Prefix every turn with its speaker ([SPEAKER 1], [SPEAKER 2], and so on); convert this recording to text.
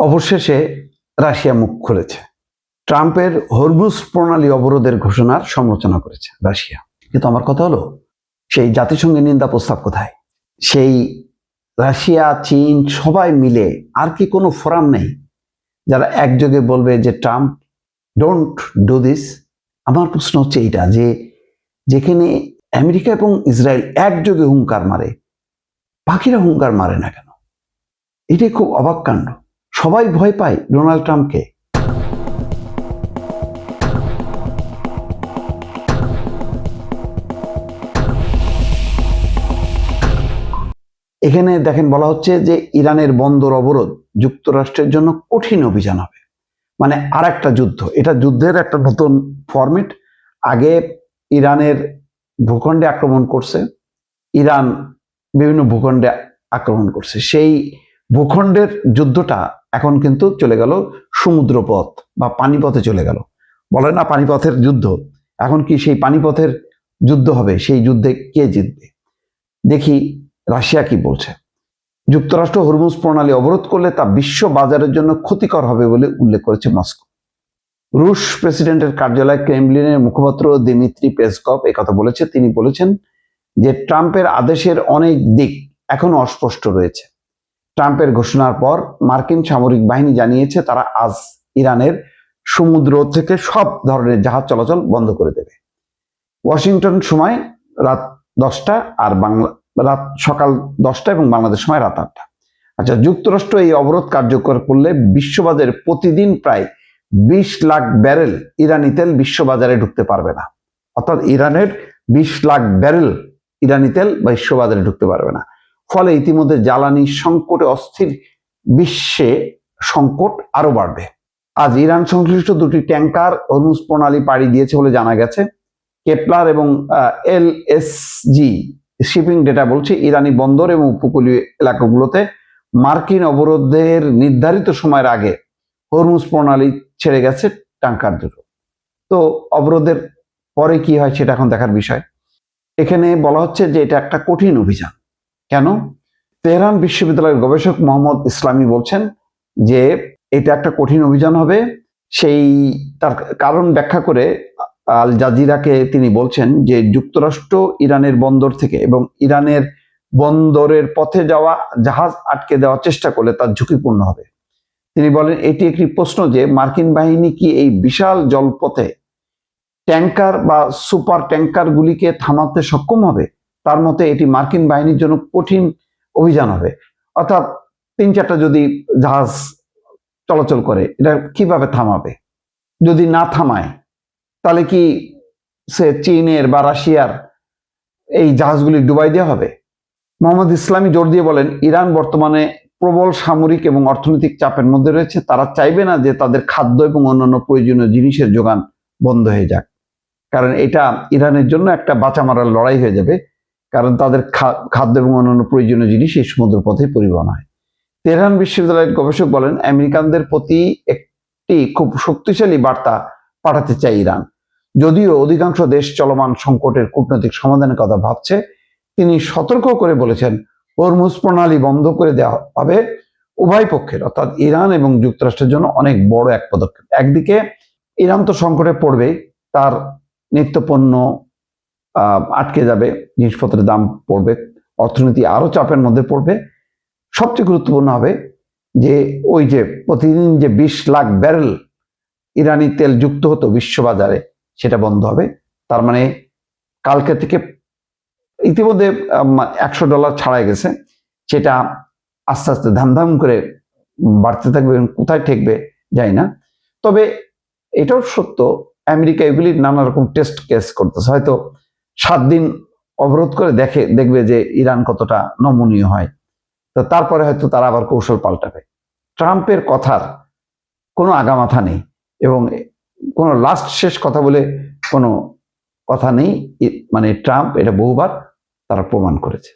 [SPEAKER 1] অবশেষে রাশিয়া মুখ খুলেছে। ট্রাম্পের হরমুজ প্রণালী অবরোধের ঘোষণার সমালোচনা করেছে রাশিয়া। কিন্তু আমার কথা হলো, সেই জাতিসংঘের নিন্দা প্রস্তাব কোথায়? সেই রাশিয়া, চীন সবাই মিলে আর কি কোনো ফোরাম নেই যারা একযোগে বলবে যে ট্রাম্প ডোন্ট ডু দিস? আমার প্রশ্ন হচ্ছে এইটা, যে যেখানে আমেরিকা এবং ইসরায়েল একযোগে হুঙ্কার মারে, বাকিরা হুঙ্কার মারে না কেন? এটাই খুব অবাক কাণ্ড। সবাই ভয় পায় ডোনাল্ড ট্রাম্পকে। এখানে দেখেন, বলা হচ্ছে যে ইরানের বন্দর অবরোধ যুক্তরাষ্ট্রের জন্য কঠিন অভিযান হবে, মানে আর একটা যুদ্ধ। এটা যুদ্ধের একটা নতুন ফরম্যাট। আগে ইরানের ভূখণ্ডে আক্রমণ করছে, ইরান বিভিন্ন ভূখণ্ডে আক্রমণ করছে। সেই ভূখণ্ডের যুদ্ধটা এখন কিন্তু চলে গেল সমুদ্রপথ বা পানিপথে চলে গেল। বলে না পানিপথের যুদ্ধ, এখন কি সেই পানিপথের যুদ্ধ হবে? সেই যুদ্ধে কে জিতবে? দেখি রাশিয়া কি বলছে। যুক্তরাষ্ট্র হরমুজ প্রণালী অবরোধ করলে তা বিশ্ব বাজারের জন্য ক্ষতিকর হবে বলে উল্লেখ করেছে মস্কো। রুশ প্রেসিডেন্টের কার্যালয় ক্রেমলিনের মুখপাত্র দিমিত্রি পেসকভ একথা বলেছে। তিনি বলেছেন যে ট্রাম্পের আদেশের অনেক দিক এখনো অস্পষ্ট রয়েছে। ট্রাম্পের ঘোষণার পর মার্কিন সামরিক বাহিনী জানিয়েছে তারা আজ ইরানের সমুদ্র থেকে সব ধরনের জাহাজ চলাচল বন্ধ করে দেবে। ওয়াশিংটন সময় রাত 10টা আর সকাল 10টা এবং বাংলাদেশ সময় রাত 8টা। আচ্ছা, যুক্তরাষ্ট্র এই অবরোধ কার্যকর করলে বিশ্ববাজারে প্রতিদিন প্রায় 20 লাখ ব্যারেল ইরানি তেল বিশ্ববাজারে ঢুকতে পারবে না। অর্থাৎ ইরানের 20 লাখ ব্যারেল ইরানি তেল বিশ্ববাজারে ঢুকতে পারবে না। ফলে ইতিমধ্যে জ্বালানি সংকটে অস্থির বিশ্বে সংকট আরো বাড়বে। আজ ইরান সংশ্লিষ্ট দুটি ট্যাঙ্কার হরমুজ প্রণালী পাড়ি দিয়েছে বলে জানা গেছে। কেপলার এবং এলএসজি শিপিং ডেটা বলছে ইরানি বন্দর এবং উপকূলীয় এলাকাগুলোতে মার্কিন অবরোধের নির্ধারিত সময়ের আগে হরমুজ প্রণালী ছেড়ে গেছে ট্যাঙ্কার দুটো। তো অবরোধের পরে কি হয় সেটা এখন দেখার বিষয়। এখানে বলা হচ্ছে যে এটা একটা কঠিন অভিযান। কেন? তেহরান বিশ্ববিদ্যালয়ের গবেষক মোহাম্মদ ইসলামী বলছেন যে এটা একটা কঠিন অভিযান হবে। সেই তার কারণ ব্যাখ্যা করে আল জাজিরাকে তিনি বলছেন যে যুক্তরাষ্ট্র ইরানের বন্দর থেকে এবং ইরানের বন্দরের পথে যাওয়া জাহাজ আটকে দেওয়ার চেষ্টা করলে তার ঝুঁকিপূর্ণ হবে। তিনি বলেন এটি একটি প্রশ্ন যে মার্কিন বাহিনী কি এই বিশাল জলপথে ট্যাঙ্কার বা সুপার ট্যাঙ্কার গুলিকে থামাতে সক্ষম হবে? তার মতে এটি মার্কিন বাহিনীর জন্য কঠিন অভিযান হবে। অর্থাৎ 3-4টা যদি জাহাজ চলাচল করে, এটা কিভাবে থামাবে? যদি না থামায় তাহলে কি সে চীনের বা রাশিয়ার এই জাহাজগুলি ডুবাই দেওয়া হবে? মোহাম্মদ ইসলামী জোর দিয়ে বলেন ইরান বর্তমানে প্রবল সামরিক এবং অর্থনৈতিক চাপের মধ্যে রয়েছে। তারা চাইবে না যে তাদের খাদ্য এবং অন্যান্য প্রয়োজনীয় জিনিসের যোগান বন্ধ হয়ে যাক, কারণ এটা ইরানের জন্য একটা বাঁচা মারার লড়াই হয়ে যাবে, কারণ তাদের খাদ্য এবং অন্যান্য প্রয়োজনীয় জিনিস এই সমুদ্র পথে পরিবহন হয়। তেহরান বিশ্ববিদ্যালয়ের গবেষক বলেন আমেরিকানদের প্রতি একটি খুব শক্তিশালী বার্তা পাঠাতে চায় ইরান। যদিও অধিকাংশ দেশ চলমান সংকটের কূটনৈতিক সমাধানের কথা ভাবছে, তিনি সতর্ক করে বলেছেন হরমুজ প্রণালী বন্ধ করে দেওয়া হবে উভয় পক্ষের, অর্থাৎ ইরান এবং যুক্তরাষ্ট্রের জন্য অনেক বড় এক পদক্ষেপ। একদিকে ইরান তো সংকটে পড়বে, তার নিত্যপণ্য আটকে যাবে, জিনিসপত্রের দাম পড়বে, অর্থনীতি আরো চাপের মধ্যে পড়বে। সবচেয়ে গুরুত্বপূর্ণ হবে যে ওই যে প্রতিদিন যে 20 লাখ ব্যারেল ইরানি তেল যুক্ত হতো বিশ্ববাজারে, সেটা বন্ধ হবে। তার মানে কালকে থেকে ইতিমধ্যে $100 ছাড়াই গেছে, সেটা আস্তে আস্তে ধামধাম করে বাড়তে থাকবে। কোথায় ঠেকবে জানি না। তবে এটাও সত্য, আমেরিকা এগুলির নানা রকম টেস্ট কেস করতেছে। হয়তো 7 দিন অবরোধ করে দেখবে যে ইরান কতটা নমনীয় হয়, তো তারপরে হয়তো তারা আবার কৌশল পাল্টাবে। ট্রাম্পের কথার কোনো আগামাথা নেই এবং কোনো লাস্ট শেষ কথা বলে কোনো কথা নেই। মানে ট্রাম্প এটা বহুবার তারা প্রমাণ করেছে।